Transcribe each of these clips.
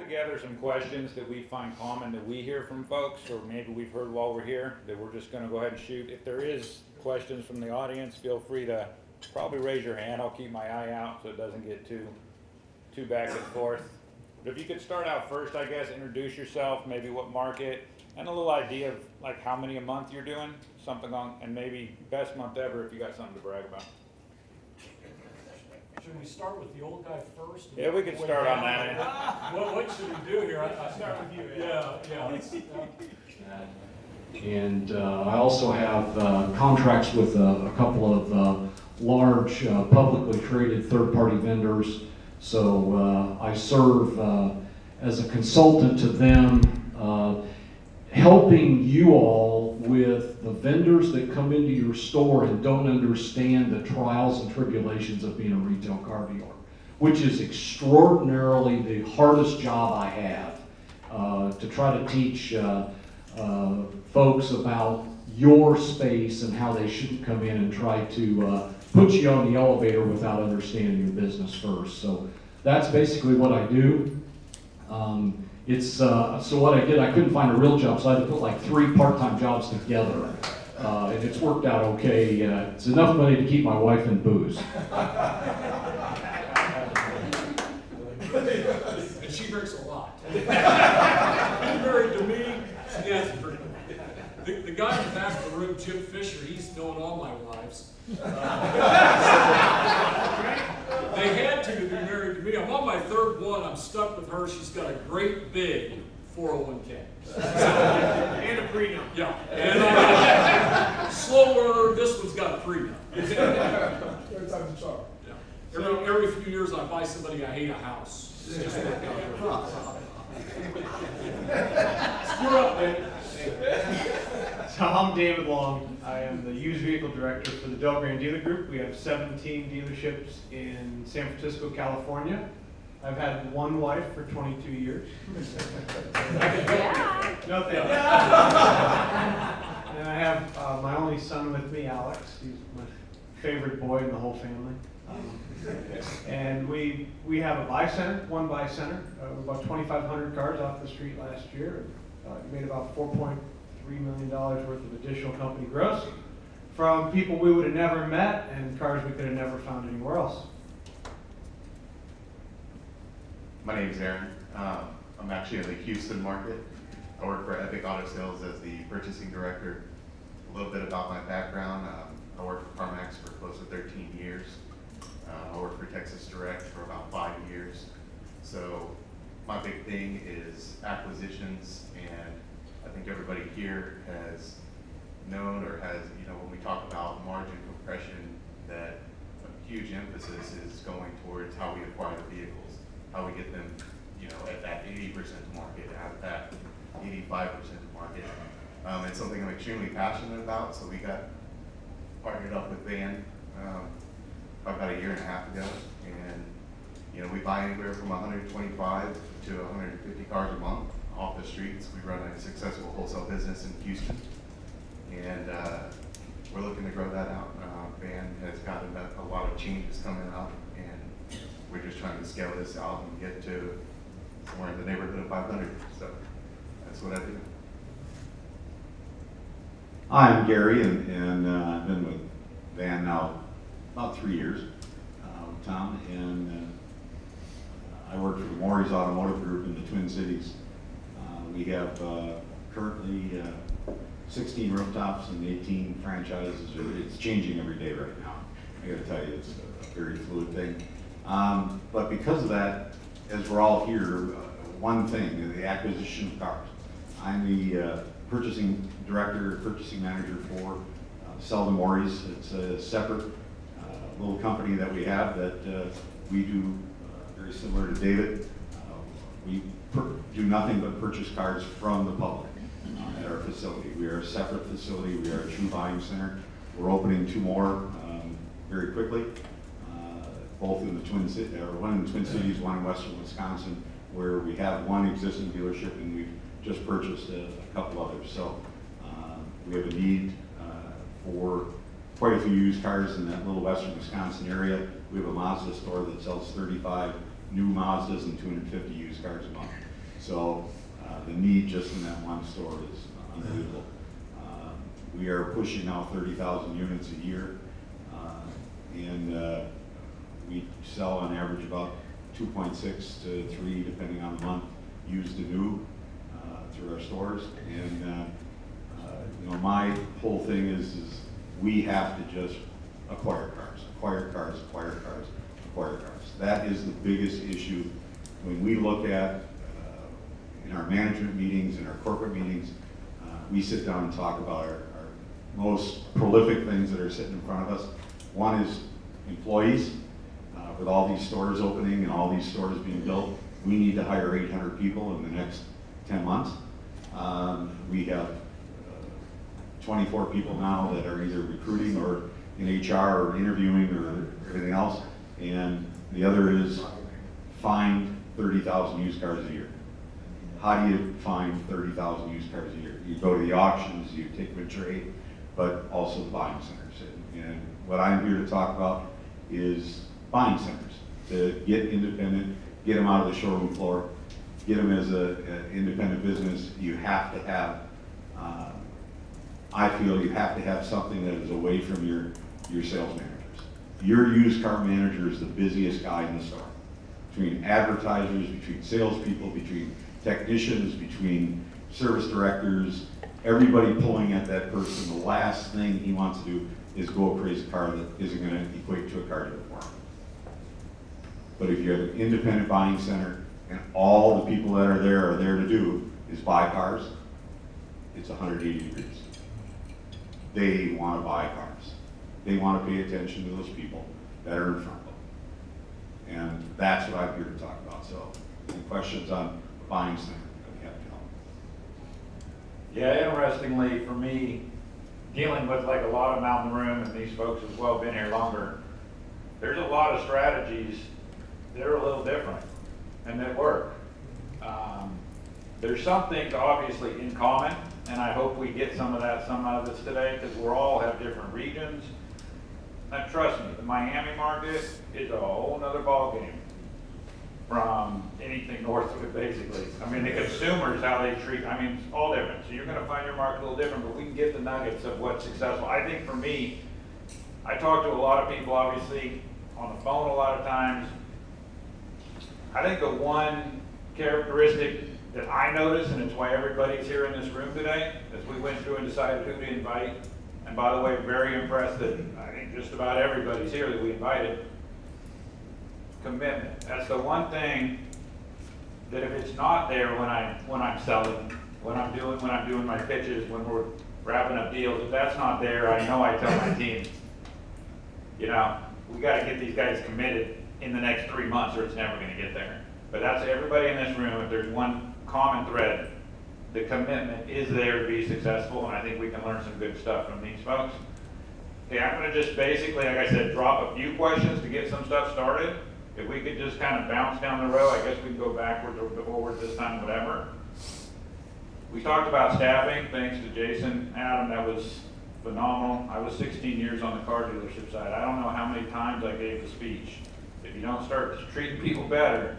together some questions that we find common that we hear from folks, or maybe we've heard while we're here, that we're just gonna go ahead and shoot. If there is questions from the audience, feel free to probably raise your hand. I'll keep my eye out so it doesn't get too back and forth. But if you could start out first, I guess, introduce yourself, maybe what market, and a little idea of like how many a month you're doing, something on, and maybe best month ever if you got something to brag about. Should we start with the old guy first? Yeah, we could start on that end. What should we do here? I Start with you. Yeah. And I also have contracts with a couple of large publicly traded third-party vendors. So I serve as a consultant to them, helping you all with the vendors that come into your store and don't understand the trials and tribulations of being a retail car dealer, which is extraordinarily the hardest job I have, to try to teach folks about your space and how they shouldn't come in and try to put you on the elevator without understanding your business first. So that's basically what I do. So what I did, I couldn't find a real job, so I had to put like 3 part-time jobs together. And it's worked out okay. It's enough money to keep my wife in booze. And she drinks a lot. She's married to me. Yes, the guy in the back of the room, Jim Fisher, he's known all my wives. They had to be married to me. I'm on my 3rd one. I'm stuck with her. She's got a great big 401k. And a prenup. Yeah. And slow learner, this one's got a prenup. Third time's a charm. Yeah. Every few years I buy somebody I hate a house. It's just worked out. Screw up, man. So I'm David Long. I am the used vehicle director for the Delgrand Dealer Group. We have 17 dealerships in San Francisco, California. I've had one wife for 22 years. Yeah. No thank you. And I have my only son with me, Alex. He's my favorite boy in the whole family. And we have a buy center, one buy center. About 2,500 cars off the street last year. Made about $4.3 million worth of additional company gross from people we would have never met and cars we could have never found anywhere else. My name is Aaron. I'm actually in the Houston market. I work for Epic Auto Sales as the purchasing director. A little bit about my background. I worked for CarMax for close to 13 years. I worked for Texas Direct for about 5 years. So my big thing is acquisitions, and I think everybody here has known or has, when we talk about margin compression, that a huge emphasis is going towards how we acquire the vehicles, how we get them, at that 80% market, at that 85% market. It's something I'm extremely passionate about, so we got partnered up with Van about a year and a half ago, and we buy anywhere from 125 to 150 cars a month off the streets. We run a successful wholesale business in Houston, and we're looking to grow that out. Van has got a lot of changes coming up, and we're just trying to scale this out and get to somewhere in the neighborhood of 500. So that's what I do. Hi, I'm Gary, and I've been with Van now about 3 years with Tom, and I work for the Maury's Automotive Group in the Twin Cities. We have currently 16 rooftops and 18 franchises. It's changing every day right now. I gotta tell you, it's a very fluid thing. But because of that, as we're all here, one thing, the acquisition of cars. I'm the purchasing director, purchasing manager for Selden Maury's. It's a separate little company that we have that we do very similar to David. We do nothing but purchase cars from the public at our facility. We are a separate facility. We are a true buying center. We're opening 2 more very quickly, both in the Twin Cities, one in the Twin Cities, one in western Wisconsin, where we have one existing dealership and we've just purchased a couple others. So we have a need for quite a few used cars in that little western Wisconsin area. We have a Mazda store that sells 35 new Mazdas and 250 used cars a month. So the need just in that one store is unbelievable. We are pushing now 30,000 units a year, and we sell on average about 2.6 to 3, depending on the month, used to new through our stores. And you know, my whole thing is we have to just acquire cars, acquire cars, acquire cars, acquire cars. That is the biggest issue when we look at in our management meetings, in our corporate meetings. We sit down and talk about our most prolific things that are sitting in front of us. One is employees. With all these stores opening and all these stores being built, we need to hire 800 people in the next 10 months. We have 24 people now that are either recruiting or in HR or interviewing or everything else. And the other is find 30,000 used cars a year. How do you find 30,000 used cars a year? You go to the auctions, you take them to trade, but also the buying centers. And what I'm here to talk about is buying centers, to get independent, get them out of the showroom floor, get them as an independent business. You have to have, I feel you have to have something that is away from your sales managers. Your used car manager is the busiest guy in the store. Between advertisers, between salespeople, between technicians, between service directors, everybody pulling at that person, the last thing he wants to do is go appraise a car that isn't going to equate to a car dealer for him. But if you have an independent buying center and all the people that are there to do is buy cars, it's 180 degrees. They want to buy cars. They want to pay attention to those people that are in front of them. And that's what I'm here to talk about. So, any questions on the buying center that we have to help? Yeah, interestingly for me, dealing with like a lot of them out in the room, and these folks as well been here longer, there's a lot of strategies that are a little different and that work. There's some things obviously in common, and I hope we get some out of this today, because we all have different regions. And trust me, the Miami market is a whole nother ballgame from anything north of it, basically. I mean, the consumers, how they treat, I mean, it's all different. So you're gonna find your market a little different, but we can get the nuggets of what's successful. I think for me, I talk to a lot of people, obviously, on the phone a lot of times. I think the one characteristic that I noticed, and it's why everybody's here in this room today, as we went through and decided who to invite, and by the way, very impressed that I think just about everybody's here that we invited, commitment. That's the one thing that if it's not there when I'm selling, when I'm doing my pitches, when we're wrapping up deals, if that's not there, I know I tell my team, you know, we got to get these guys committed in the next 3 months or it's never going to get there. But that's everybody in this room. If there's one common thread, the commitment is there to be successful, and I think we can learn some good stuff from these folks. Okay, I'm going to just basically, like I said, drop a few questions to get some stuff started. If we could just kind of bounce down the row, I guess we can go backwards or forward this time, whatever. We talked about staffing, thanks to Jason, Adam, that was phenomenal. I was 16 years on the car dealership side. I don't know how many times I gave the speech. If you don't start treating people better,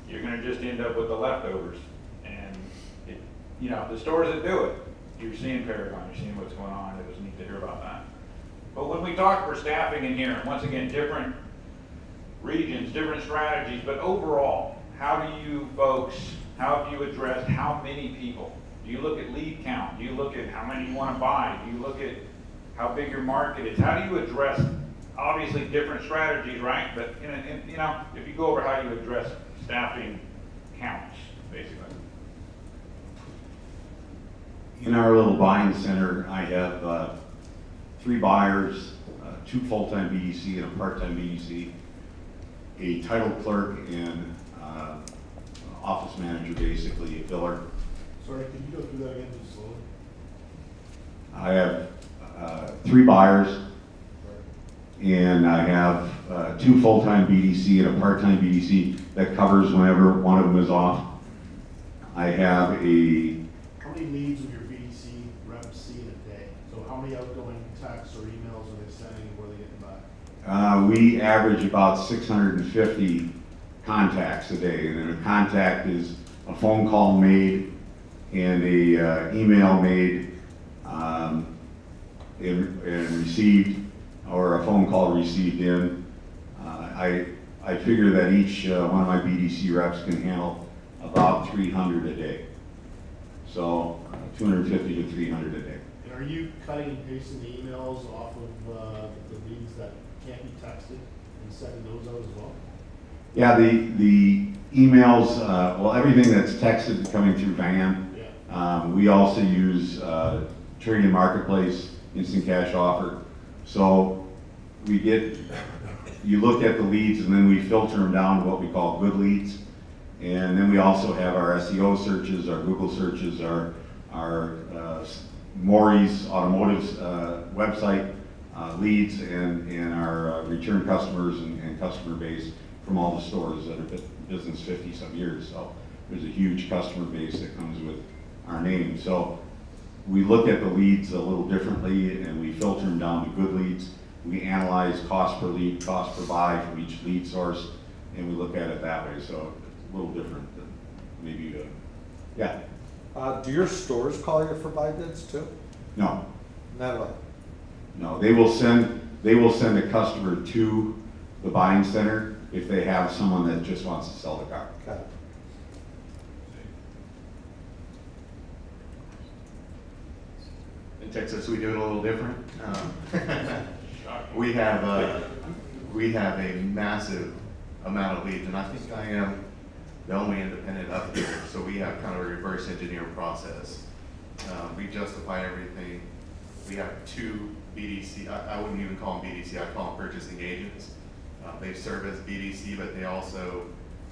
you're going to just end up with the leftovers. And, you know, the stores that do it, you're seeing Paragon, you're seeing what's going on. It was neat to hear about that. But when we talk for staffing in here, and once again, different regions, different strategies, but overall, how do you folks, how have you addressed how many people? Do you look at lead count? Do you look at how many you want to buy? Do you look at how big your market is? How do you address, obviously, different strategies, right? But, you know, if you go over how you address staffing counts, basically. In our little buying center, I have 3 buyers, 2 full-time BDC and a part-time BDC, a title clerk and office manager, basically, a filler. Sorry, can you go through that again just slowly? I have 3 buyers, and I have 2 full-time BDC and a part-time BDC that covers whenever one of them is off. I have a How many leads would your BDC reps see in a day? So how many outgoing texts or emails are they sending and where are they getting back? we average about 650 contacts a day, and then a contact is a phone call made and a email made and received, or a phone call received in. I figure that each one of my BDC reps can handle about 300 a day. So 250 to 300 a day. And are you cutting and pasting the emails off of the leads that can't be texted and sending those out as well? Yeah, the emails, well, everything that's texted coming through VAN. Yeah. We also use Trading Marketplace, Instant Cash Offer. So we get, you look at the leads and then we filter them down to what we call good leads. And then we also have our SEO searches, our Google searches, our Maury's Automotive's website leads, and our return customers and customer base from all the stores that have been in business 50-some years. So there's a huge customer base that comes with our name. So we look at the leads a little differently, and we filter them down to good leads. We analyze cost per lead, cost per buy from each lead source, and we look at it that way. So it's a little different than maybe, yeah. Do your stores call you for buy bids too? No, Not at all. no, they will send a customer to the buying center if they have someone that just wants to sell the car. Got it. In Texas, we do it a little different. We have a massive amount of leads, and I think I am the only independent up here, so we have kind of a reverse engineer process. We justify everything. We have two BDC, I wouldn't even call them BDC, I'd call them purchasing agents. They serve as BDC, but they also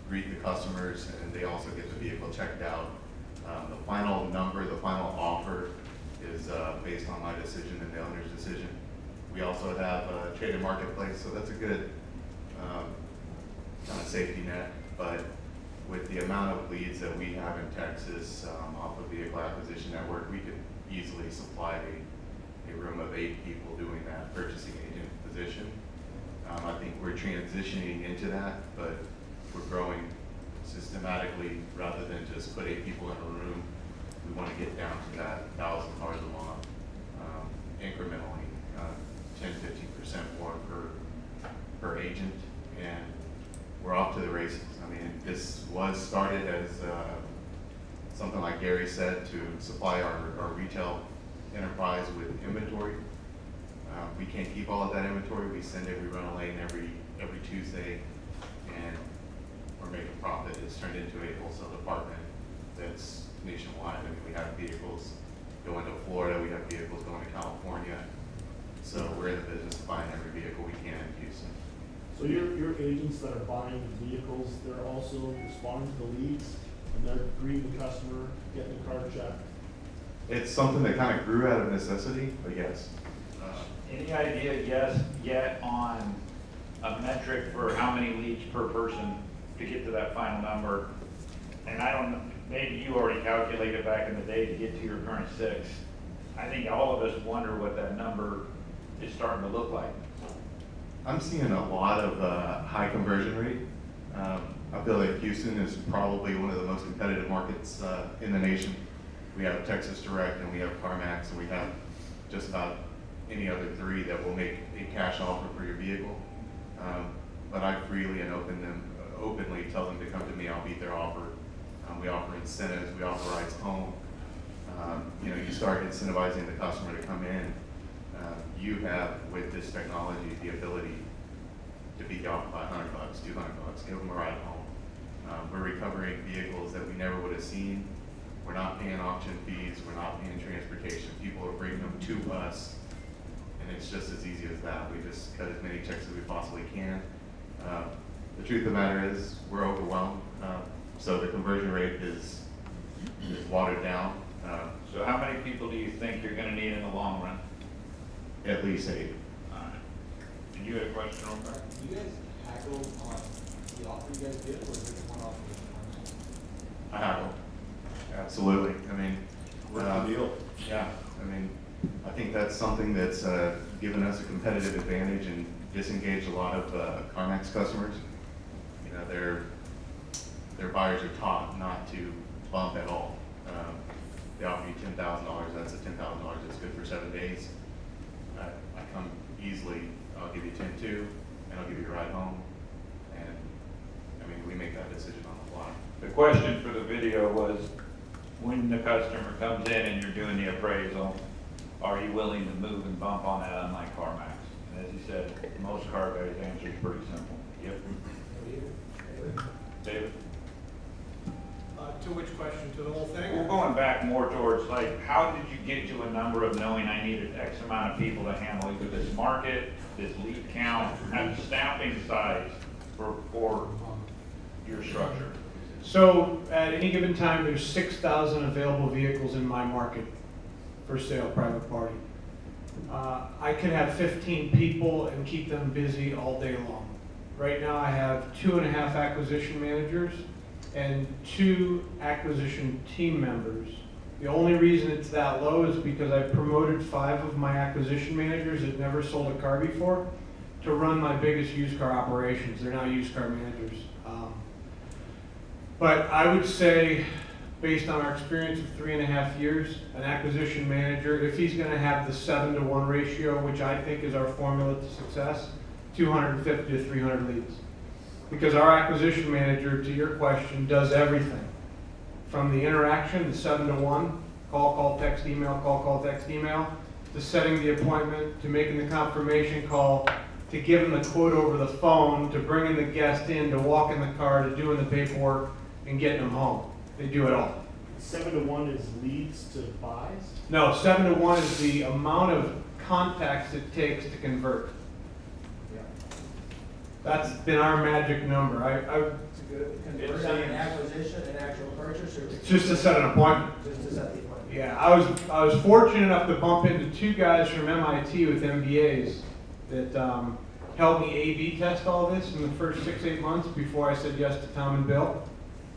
greet the customers, and they also get the vehicle checked out. The final number, the final offer is based on my decision and the owner's decision. We also have a traded marketplace, so that's a good kind of safety net. But with the amount of leads that we have in Texas off of Vehicle Acquisition Network, we could easily supply a room of 8 people doing that purchasing agent position. I think we're transitioning into that, but we're growing systematically rather than just put 8 people in a room. We want to get down to that 1,000 cars a month incrementally, 10-15% more per agent, and we're off to the races. I mean, this was started as something like Gary said, to supply our retail enterprise with inventory. We can't keep all of that inventory. We send it, we run a lane every Tuesday, and we're making profit. It's turned into a wholesale department that's nationwide. I mean, we have vehicles going to Florida, we have vehicles going to California. So we're in the business of buying every vehicle we can in Houston. So your agents that are buying vehicles, they're also responding to the leads, and they're greeting the customer, getting the car checked? It's something that kind of grew out of necessity, but yes. Any idea yet on a metric for how many leads per person to get to that final number? And I don't know, maybe you already calculated back in the day to get to your current 6. I think all of us wonder what that number is starting to look like. I'm seeing a lot of high conversion rate. I feel like Houston is probably one of the most competitive markets in the nation. We have Texas Direct, and we have CarMax, and we have just about any other 3 that will make a cash offer for your vehicle. But I freely and openly tell them to come to me. I'll beat their offer. We offer incentives. We offer rides home. You start incentivizing the customer to come in. You have, with this technology, the ability to beat the offer by $100, $200, give them a ride home. We're recovering vehicles that we never would have seen. We're not paying auction fees. We're not paying transportation. People are bringing them to us, and it's just as easy as that. We just cut as many checks as we possibly can. The truth of the matter is, we're overwhelmed. So the conversion rate is watered down. So how many people do you think you're gonna need in the long run? At least 8. All right. And you had a question over there? Do you guys haggle on the offer you guys get, or is it one offer? I haggle. Absolutely. I mean, What's the deal? yeah. I mean, I think that's something that's given us a competitive advantage and disengaged a lot of CarMax customers. They're their buyers are taught not to bump at all. They offer you $10,000, that's a $10,000 that's good for 7 days. I come easily, I'll give you 10-2, and I'll give you a ride home. And, I mean, we make that decision on the fly. The question for the video was, when the customer comes in and you're doing the appraisal, are you willing to move and bump on that unlike CarMax? And as he said, most car guys' answer is pretty simple. Yep. David? To which question? To the whole thing? We're going back more towards like, how did you get to a number of knowing I needed X amount of people to handle either this market, this lead count, and staffing size for your structure? So at any given time, there's 6,000 available vehicles in my market for sale, private party. I could have 15 people and keep them busy all day long. Right now I have 2.5 acquisition managers and 2 acquisition team members. The only reason it's that low is because I promoted 5 of my acquisition managers that never sold a car before to run my biggest used car operations. They're now used car managers. But I would say, based on our experience of 3.5 years, an acquisition manager, if he's gonna have the 7-to-1 ratio, which I think is our formula to success, 250 to 300 leads. Because our acquisition manager, to your question, does everything. From the interaction, the 7-to-1, call, text, email, text, email, to setting the appointment, to making the confirmation call, to giving the quote over the phone, to bringing the guest in, to walking the car, to doing the paperwork, and getting them home. They do it all. 7-to-1 is leads to buys? No, 7-to-1 is the amount of contacts it takes to convert. That's been our magic number. It's good. Convert on an acquisition, an actual purchase, or Just to set an appointment. just to set the appointment? Yeah, I was fortunate enough to bump into 2 guys from MIT with MBAs that helped me A/B test all this in the first 6-8 months before I said yes to Tom and Bill.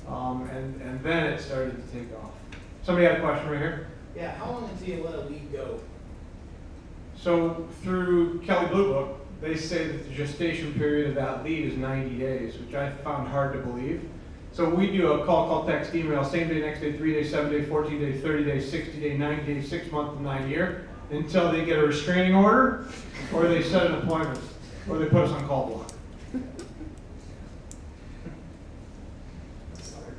And then it started to take off. Somebody had a question right here? Yeah, how long until you let a lead go? So through Kelley Blue Book, they say that the gestation period of that lead is 90 days, which I found hard to believe. So we do a call, text, email, same day, next day, 3 day, 7 day, 14 day, 30 day, 60 day, 90 day, 6 month, and 9 year, until they get a restraining order, or they set an appointment, or they put us on call block.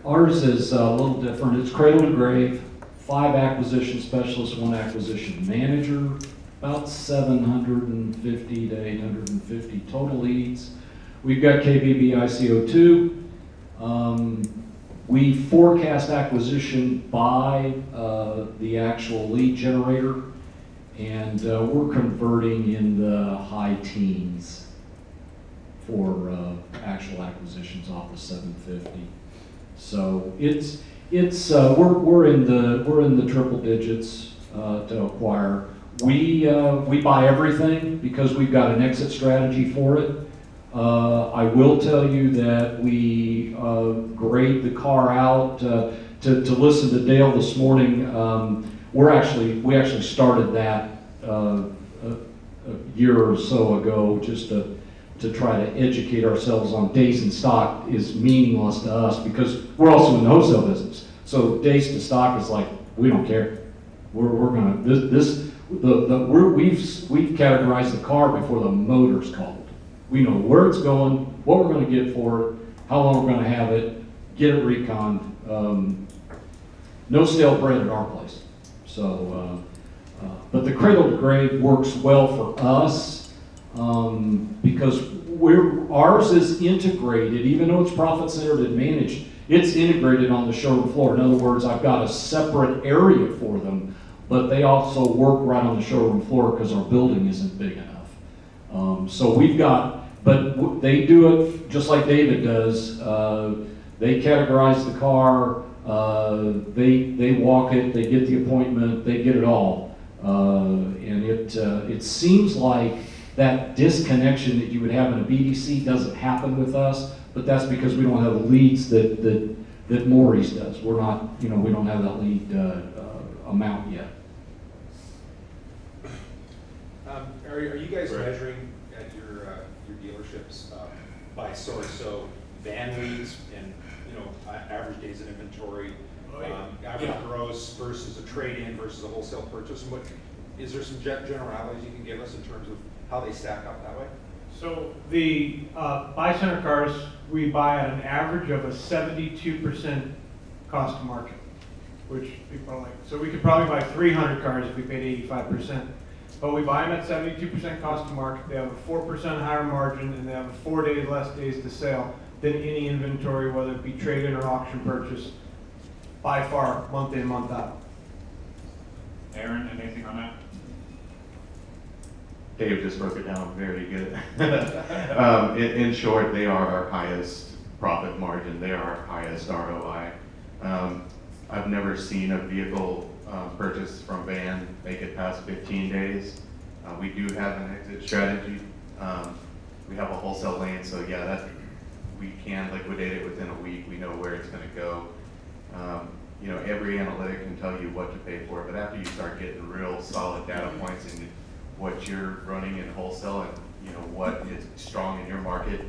Ours is a little different. It's cradle to grave, 5 acquisition specialists, 1 acquisition manager, about 750 to 850 total leads. We've got KBB ICO2. We forecast acquisition by the actual lead generator, and we're converting in the high teens for actual acquisitions off the 750. So we're in the triple digits to acquire. We buy everything because we've got an exit strategy for it. I will tell you that we grade the car out. To listen to Dale this morning, we actually started that a year or so ago just to try to educate ourselves on days in stock is meaningless to us because we're also in the wholesale business. So days to stock is like, we don't care. We're gonna we've categorized the car before the motor's called. We know where it's going, what we're gonna get for it, how long we're gonna have it, get it reconned. No stale bread at our place. So, but the cradle to grave works well for us. Because ours is integrated, even though it's profit-centered and managed, it's integrated on the showroom floor. In other words, I've got a separate area for them, but they also work right on the showroom floor because our building isn't big enough. So we've got, but they do it just like David does. They categorize the car, they walk it, they get the appointment, they get it all. And it seems like that disconnection that you would have in a BDC doesn't happen with us, but that's because we don't have the leads that Maury's does. We're not, we don't have that lead amount yet. Are you guys measuring at your dealerships by source? So van leads and, you know, average days in inventory, Oh, yeah. average Yeah. gross versus a trade-in versus a wholesale purchase? And what, is there some generalities you can give us in terms of how they stack up that way? So the buy center cars, we buy at an average of a 72% cost to market, which people are like, so we could probably buy 300 cars if we paid 85%. But we buy them at 72% cost to market. They have a 4% higher margin, and they have 4 days less days to sale than any inventory, whether it be trade-in or auction purchase, by far, month in, month out. Aaron, anything on that? Dave just broke it down very good. In short, they are our highest profit margin. They are our highest ROI. I've never seen a vehicle purchase from van make it past 15 days. We do have an exit strategy. We have a wholesale lane, so yeah, that we can liquidate it within a week. We know where it's going to go. You know, every analytic can tell you what to pay for, but after you start getting real solid data points and what you're running in wholesale and you know what is strong in your market,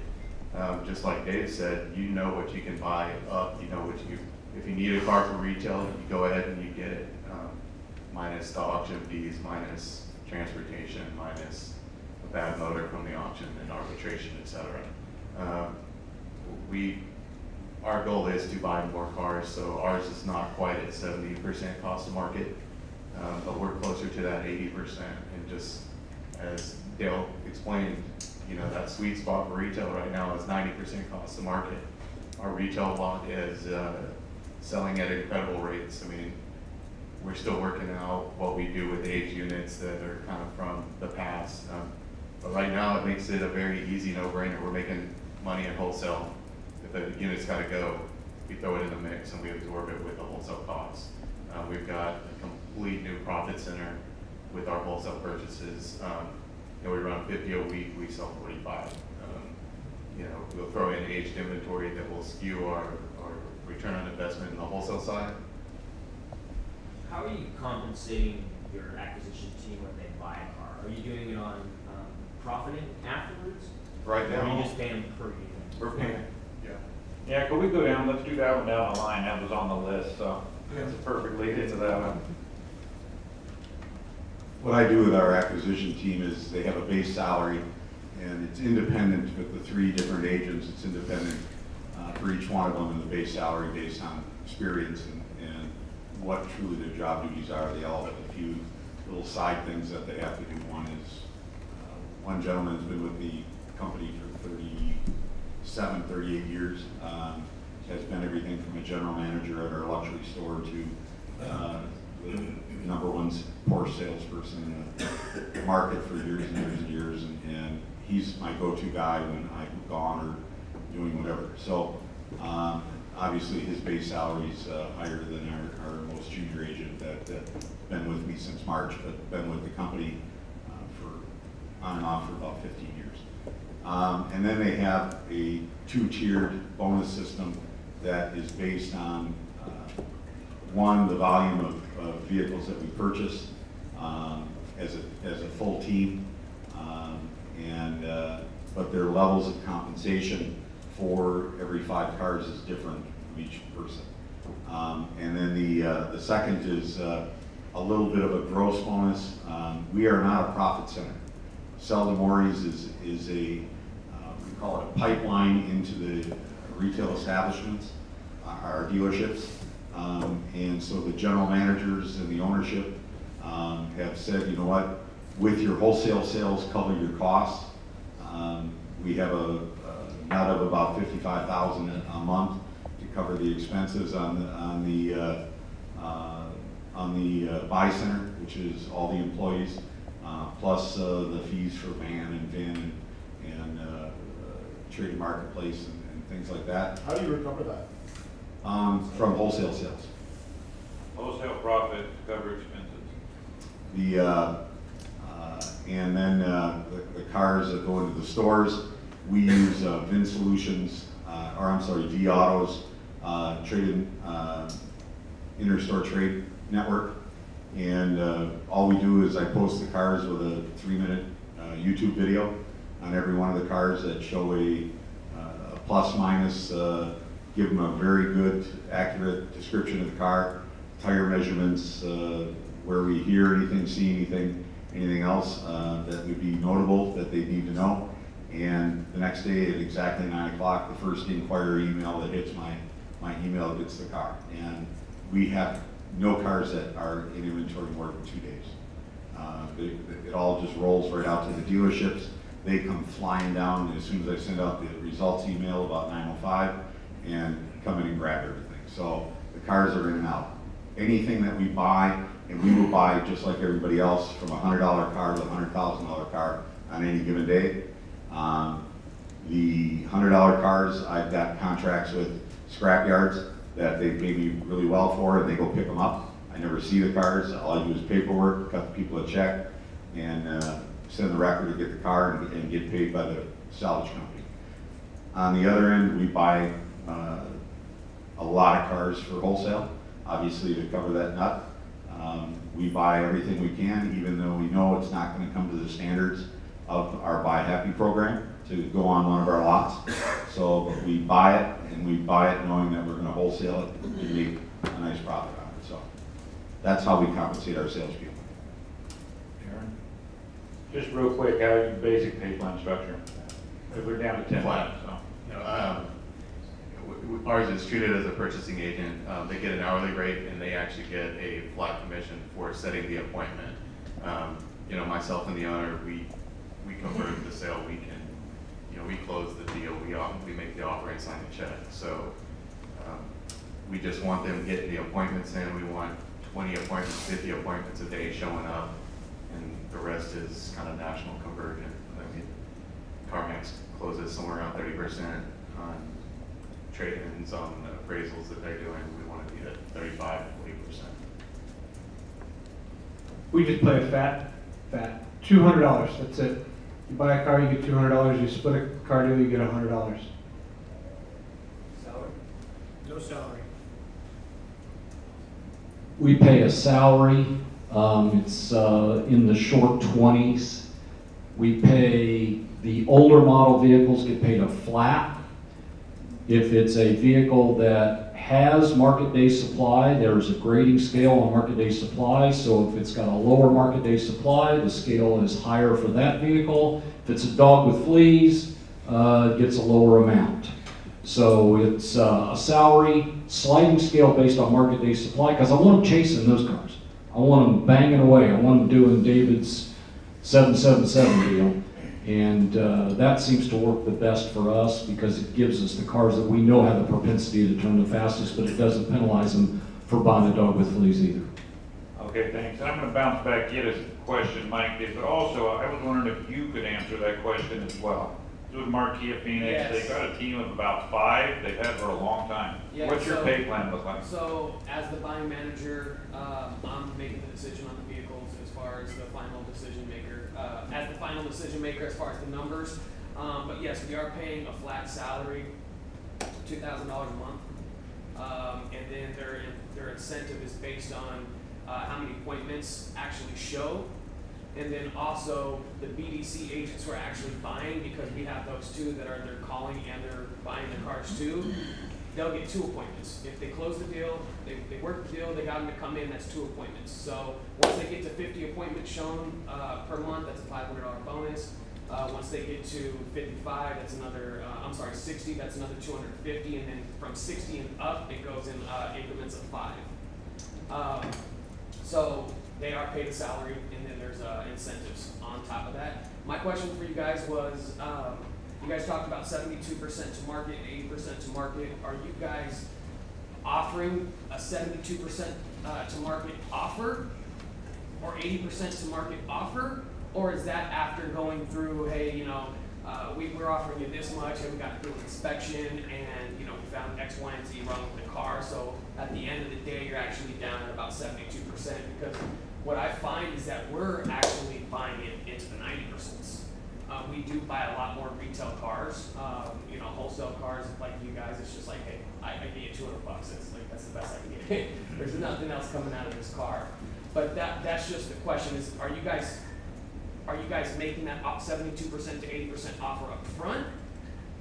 just like Dave said, you know what you can buy up. You know what you, if you need a car for retail, you go ahead and you get it, minus the auction fees, minus transportation, minus a bad motor from the auction and arbitration, etc. Our goal is to buy more cars, so ours is not quite at 70% cost of market, but we're closer to that 80%. And just as Dale explained, you know, that sweet spot for retail right now is 90% cost of market. Our retail lot is selling at incredible rates. I mean, we're still working out what we do with age units that are kind of from the past. But right now it makes it a very easy no-brainer. We're making money in wholesale. If the unit's got to go, we throw it in the mix and we absorb it with the wholesale costs. We've got a complete new profit center with our wholesale purchases. You know, we run 50 a week, we sell 45. You know, we'll throw in aged inventory that will skew our return on investment in the wholesale side. How are you compensating your acquisition team when they buy a car? Are you doing it on profiting afterwards? Right Or now, are you just paying per unit? we're paying. Yeah. Yeah, could we go down, let's do that one down the line, that was on the list, so that's a perfect lead into that one. What I do with our acquisition team is they have a base salary, and it's independent with the 3 different agents. It's independent for each one of them, and the base salary based on experience and what truly their job duties are. They all have a few little side things that they have to do. One is, one gentleman's been with the company for 37, 38 years. Has been everything from a general manager at our luxury store to the #1 Porsche salesperson in the market for years and years and years, and he's my go-to guy when I'm gone or doing whatever. So obviously his base salary is higher than our most junior agent that's been with me since March, but been with the company for on and off for about 15 years. And then they have a 2-tiered bonus system that is based on one, the volume of vehicles that we purchase as a full team, but their levels of compensation for every 5 cars is different from each person. And then the second is a little bit of a gross bonus. We are not a profit center. Selden Maury's is a we call it a pipeline into the retail establishments, our dealerships. And so the general managers and the ownership have said, you know what, with your wholesale sales cover your costs. We have a net of about $55,000 a month to cover the expenses on the buy center, which is all the employees, plus the fees for van and VIN and trading marketplace and things like that. How do you recover that? From wholesale sales. Wholesale profit to cover expenses. And then the cars that go into the stores, we use VIN Solutions, V Autos, trade inter-store trade network. And all we do is I post the cars with a 3-minute YouTube video on every one of the cars that show a a plus minus, give them a very good, accurate description of the car, tire measurements, where we hear anything, see anything else that would be notable that they need to know. And the next day at exactly 9 o'clock, the first inquiry email that hits my email gets the car. And we have no cars that are in inventory more than 2 days. It all just rolls right out to the dealerships. They come flying down as soon as I send out the results email about 9:05 and come in and grab everything. So the cars are in and out. Anything that we buy, and we will buy just like everybody else, from a $100 car to a $100,000 car on any given day. The $100 cars, I've got contracts with scrap yards that they pay me really well for, and they go pick them up. I never see the cars. All I do is paperwork, cut the people a check, and send the record to get the car and get paid by the salvage company. On the other end, we buy a lot of cars for wholesale, obviously to cover that nut. We buy everything we can, even though we know it's not going to come to the standards of our Buy Happy program to go on one of our lots. So we buy it, and we buy it knowing that we're going to wholesale it and make a nice profit on it. So that's how we compensate our salespeople. Aaron? Just real quick, how your basic pay plan structure? Because we're down to 10 Flat. minutes, so. You know, ours is treated as a purchasing agent. They get an hourly rate, and they actually get a flat commission for setting the appointment. You know, myself and the owner, we convert the sale. We can, you know, we close the deal. We make the offer and sign the check. So we just want them getting the appointments in. We want 20 appointments, 50 appointments a day showing up, and the rest is kind of national conversion. I mean, CarMax closes somewhere around 30% on trade-ins, on appraisals that they're doing. We want to be at 35, 40%. We just play a fat, $200, that's it. You buy a car, you get $200, you split a car deal, you get $100. Salary? No salary. We pay a salary, it's in the short 20s. We pay, the older model vehicles get paid a flat. If it's a vehicle that has market day supply, there's a grading scale on market day supply. So if it's got a lower market day supply, the scale is higher for that vehicle. If it's a dog with fleas, it gets a lower amount. So it's a salary sliding scale based on market day supply, because I want them chasing those cars. I want them banging away. I want them doing David's 777 deal. And that seems to work the best for us because it gives us the cars that we know have the propensity to turn the fastest, but it doesn't penalize them for buying a dog with fleas either. Okay, thanks. And I'm going to bounce back, get a question Mike did, but also I was wondering if you could answer that question as well. So with Marquia Phoenix, Yes. they've got a team of about 5. They've had for a long time. Yeah, What's your so- pay plan look like? So, as the buying manager, I'm making the decision on the vehicles as far as the final decision maker, as far as the numbers. But yes, we are paying a flat salary, $2,000 a month. And then their incentive is based on how many appointments actually show. And then also the BDC agents who are actually buying, because we have those too that are, they're calling and they're buying the cars too. They'll get 2 appointments. If they close the deal, they work the deal, they got them to come in, that's 2 appointments. So once they get to 50 appointments shown per month, that's a $500 bonus. Once they get to 55, that's another, 60, that's another 250. And then from 60 and up, it goes in increments of 5. So they are paid a salary, and then there's incentives on top of that. My question for you guys was, you guys talked about 72% to market, 80% to market. Are you guys offering a 72% to market offer, or 80% to market offer? Or is that after going through, hey, we're offering you this much, and we got through an inspection, and we found X, Y, and Z wrong with the car. So at the end of the day, you're actually down at about 72%, because what I find is that we're actually buying it into the 90%. We do buy a lot more retail cars, wholesale cars like you guys. It's just like, hey, I get you $200. It's like, that's the best I can get. There's nothing else coming out of this car. But that's just the question is, are you guys making that 72% to 80% offer up front?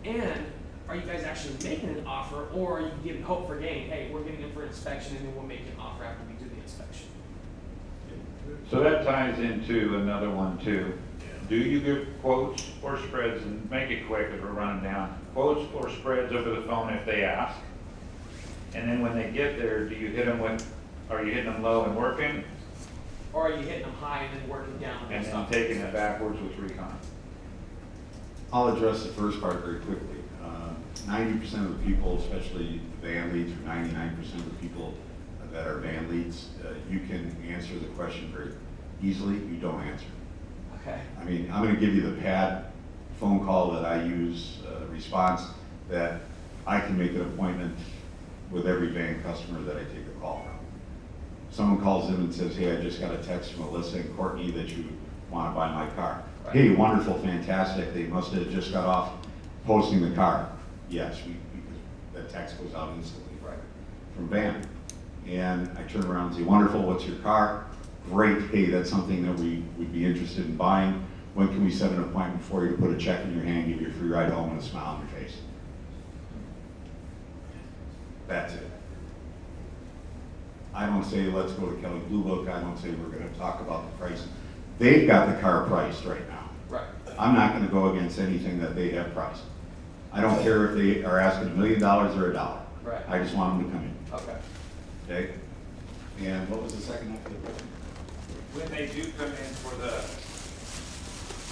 And are you guys actually making an offer, or are you giving hope for gain? Hey, we're getting them for inspection, and then we'll make an offer after we do the inspection. So that ties into another one too. Do you give quotes or spreads, and make it quick as we're running down, quotes or spreads over the phone if they ask? And then when they get there, do you hit them with, are you hitting them low and working, Or are you hitting them high and then working down? and based then off taking the it backwards with recon? I'll address the first part very quickly. 90% of the people, especially van leads, or 99% of the people that are van leads, you can answer the question very easily, you don't answer. Okay. I mean, I'm gonna give you the pad phone call that I use, response, that I can make an appointment with every van customer that I take a call from. Someone calls in and says, hey, I just got a text from Alyssa and Courtney that you wanna buy my car. Right. Hey, wonderful, fantastic, they must have just got off posting the car. Yes, because that text goes out instantly. Right. From van. And I turn around and say, wonderful, what's your car? Great, hey, that's something that we would be interested in buying. When can we set an appointment for you to put a check in your hand, give you a free ride home and a smile on your face? That's it. I don't say, let's go to Kelly Blue Book, I don't say we're gonna talk about the price. They've got the car priced right now. Right. I'm not gonna go against anything that they have priced. I don't care if they are asking $1 million or $1. Right. I just want them to come in, Okay. okay? And what was the second half of the question? When they do come in for the,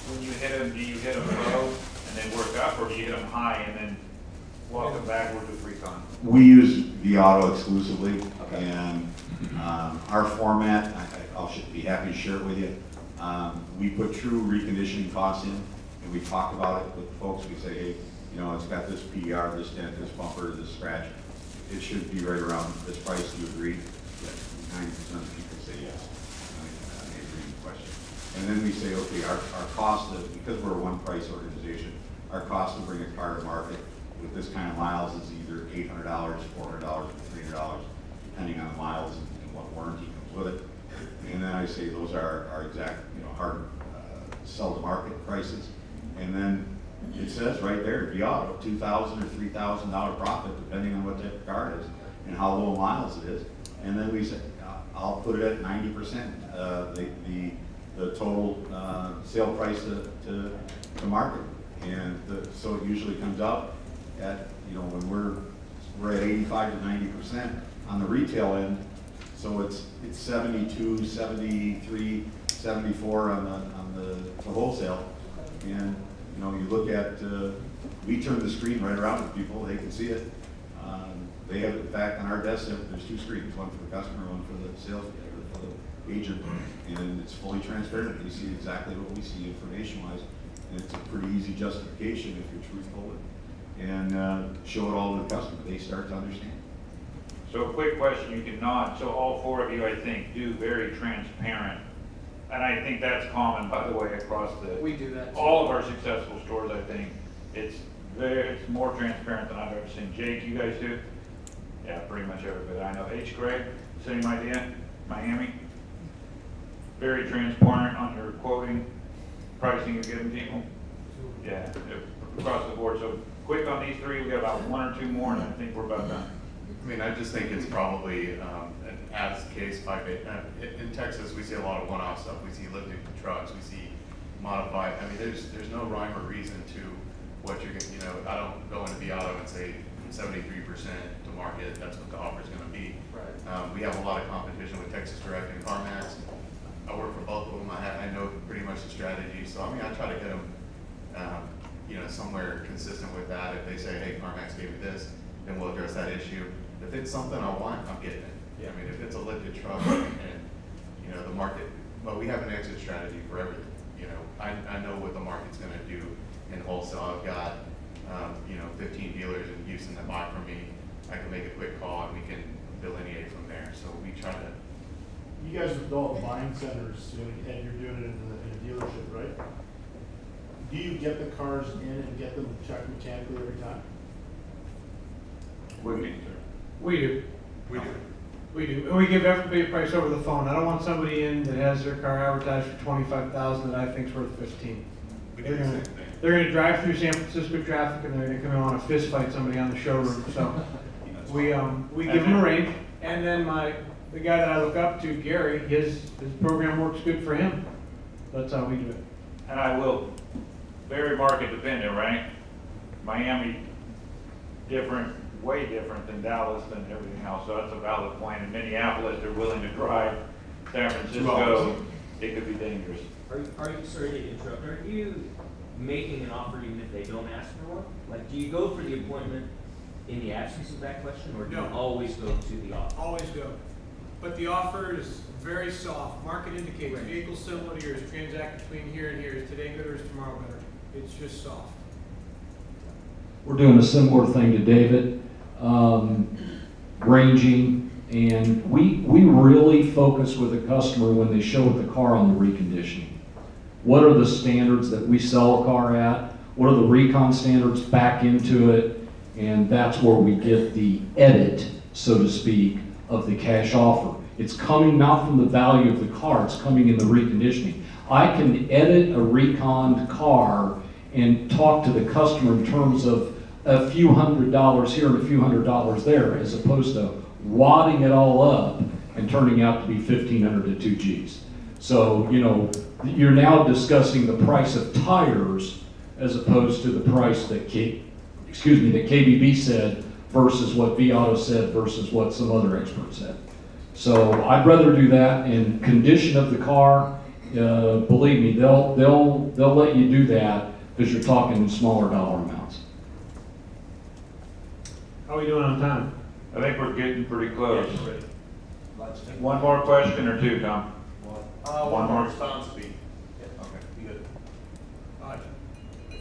when you hit them, do you hit them low and then work up, or do you hit them high and then walk them backwards with recon? We use vAuto exclusively, Okay. and our format, I'll be happy to share it with you. We put true reconditioning costs in, and we talk about it with the folks. We say, hey, you know, it's got this PDR, this dent, this bumper, this scratch. It should be right around this price. Do you agree? Yes. 90% of the people say yes. They agree with the question. And then we say, okay, our cost, because we're a one-price organization, our cost to bring a car to market with this kind of miles is either $800, $400, or $300, depending on the miles and what warranty comes with it. And then I say those are our exact, hard sell to market prices. And then it says right there, vAuto, $2,000 or $3,000 profit, depending on what type of car it is and how low miles it is. And then we say, I'll put it at 90%, the total sale price to market. And so it usually comes out at, when we're at 85 to 90% on the retail end. So it's 72, 73, 74 on the wholesale. And you look at, we turn the screen right around to people, they can see it. They have, in fact, on our desk, there's two screens, one for the customer, one for the sales, for the agent, and it's fully transparent. They see exactly what we see information-wise, and it's a pretty easy justification if you're truthful and show it all to the customer. They start to understand. So a quick question, you can nod. So all four of you, I think, do very transparent. And I think that's common, by the way, across We do that too. all of our successful stores, I think. It's more transparent than I've ever seen. Jake, you guys do? Yeah, pretty much everybody I know. H. Greg, same idea? Miami? Very transparent on your quoting, pricing you're giving people? Yeah, across the board. So quick on these three, we got about one or two more, and I think we're about done. I mean, I just think it's probably an as case by in Texas, we see a lot of one-off stuff. We see lifted trucks, we see modified. I mean, there's no rhyme or reason to what you're getting. I don't go into vAuto and say 73% to market. That's what the offer is going to be. Right. We have a lot of competition with Texas Direct and CarMax. I work for both of them. I know pretty much the strategy. So I mean, I try to get them, somewhere consistent with that. If they say, hey, CarMax gave me this, then we'll address that issue. If it's something I want, I'm getting it. Yeah. I mean, if it's a lifted truck and the market, well, we have an exit strategy for everything. I know what the market's going to do in wholesale. I've got 15 dealers in Houston that buy from me. I can make a quick call and we can delineate from there. So we try to. You guys have developed buying centers, and you're doing it in a dealership, right? Do you get the cars in and get them checked mechanically every time? What do you mean, sir? We do. We do. We do. And we give everybody a price over the phone. I don't want somebody in that has their car advertised for $25,000 that I think's worth $15,000. We do the same thing. they're gonna drive through San Francisco traffic and they're gonna come and wanna fist fight somebody on the showroom, so. We give them a range, and then the guy that I look up to, Gary, his program works good for him. That's how we do it. And I will, very market dependent, right? Miami, different, way different than Dallas and everything else, so that's a valid point. In Minneapolis, they're willing to drive. San Francisco, it could be dangerous. Are you, sorry to interrupt, are you making an offer even if they don't ask for one? Like, do you go for the appointment in the absence of that question, or do you No. always go to the offer? Always go. But the offer is very soft. Market indicates Right. vehicle similar to yours, transact between here and here. Is today good or is tomorrow better? It's just soft. We're doing a similar thing to David, ranging, and we really focus with the customer when they show the car on the reconditioning. What are the standards that we sell a car at? What are the recon standards back into it? And that's where we get the edit, so to speak, of the cash offer. It's coming not from the value of the car, it's coming in the reconditioning. I can edit a reconned car and talk to the customer in terms of a few $100s here and a few $100s there, as opposed to wadding it all up and turning out to be 1,500 to 2 Gs. So, you know, you're now discussing the price of tires as opposed to the price that that KBB said versus what V-Auto said versus what some other expert said. So I'd rather do that, and condition of the car, believe me, they'll let you do that because you're talking smaller dollar amounts. How are we doing on time? I think we're getting pretty close. One more question or two, Tom? One more. response would be, okay, be good. I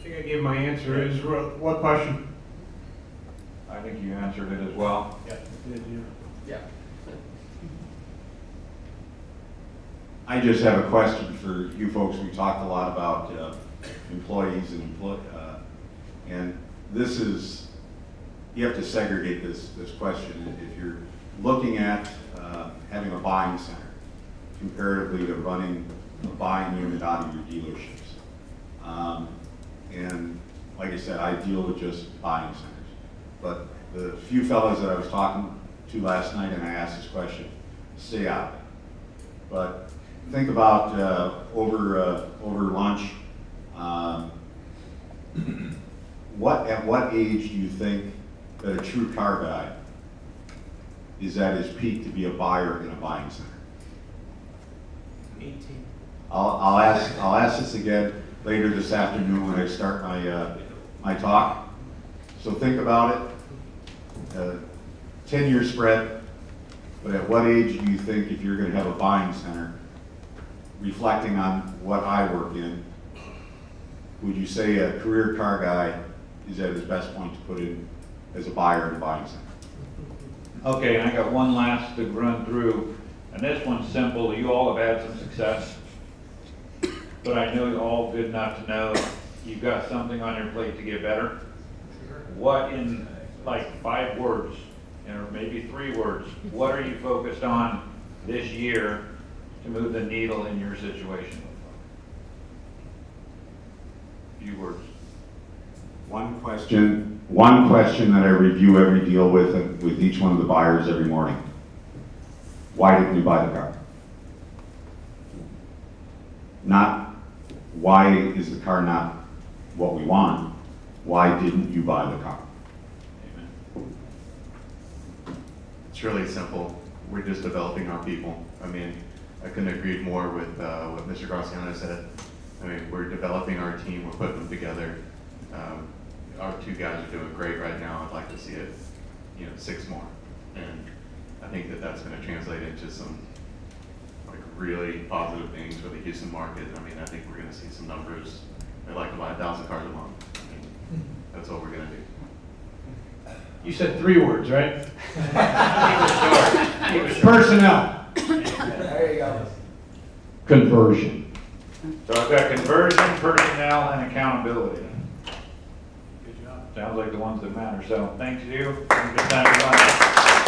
think I gave my answer. Is what question? I think you answered it as well. Did you? Yeah. I just have a question for you folks. We talked a lot about employees and this is, you have to segregate this question. If you're looking at having a buying center comparatively to running a buying unit out of your dealerships. And like I said, I deal with just buying centers. But the few fellows that I was talking to last night and I asked this question, stay out of it. But think about over lunch, at what age do you think that a true car guy is at his peak to be a buyer in a buying center? 18. I'll ask this again later this afternoon when I start my talk. So think about it. 10-year spread. But at what age do you think, if you're going to have a buying center, reflecting on what I work in, would you say a career car guy is at his best point to put in as a buyer in a buying center? Okay, and I got one last to run through, and this one's simple. You all have had some success, but I know you're all good enough to know you've got something on your plate to get better. What, in like 5 words, or maybe 3 words, what are you focused on this year to move the needle in your situation? Few words. One question that I review every deal with each one of the buyers every morning. Why didn't you buy the car? Not why is the car not what we want? Why didn't you buy the car? Amen. It's really simple. We're just developing our people. I mean, I couldn't agree more with what Mr. Graciano said. I mean, we're developing our team, we're putting them together. Our 2 guys are doing great right now. I'd like to see it, 6 more. And I think that that's going to translate into some like really positive things for the Houston market. I mean, I think we're going to see some numbers. I'd like to buy 1,000 cars a month. I mean, that's what we're going to do. You said 3 words, right? Personnel. There you go. Conversion. So I've got conversion, personnel, and accountability. Good job. Sounds like the ones that matter. So thanks to you. Have a good time.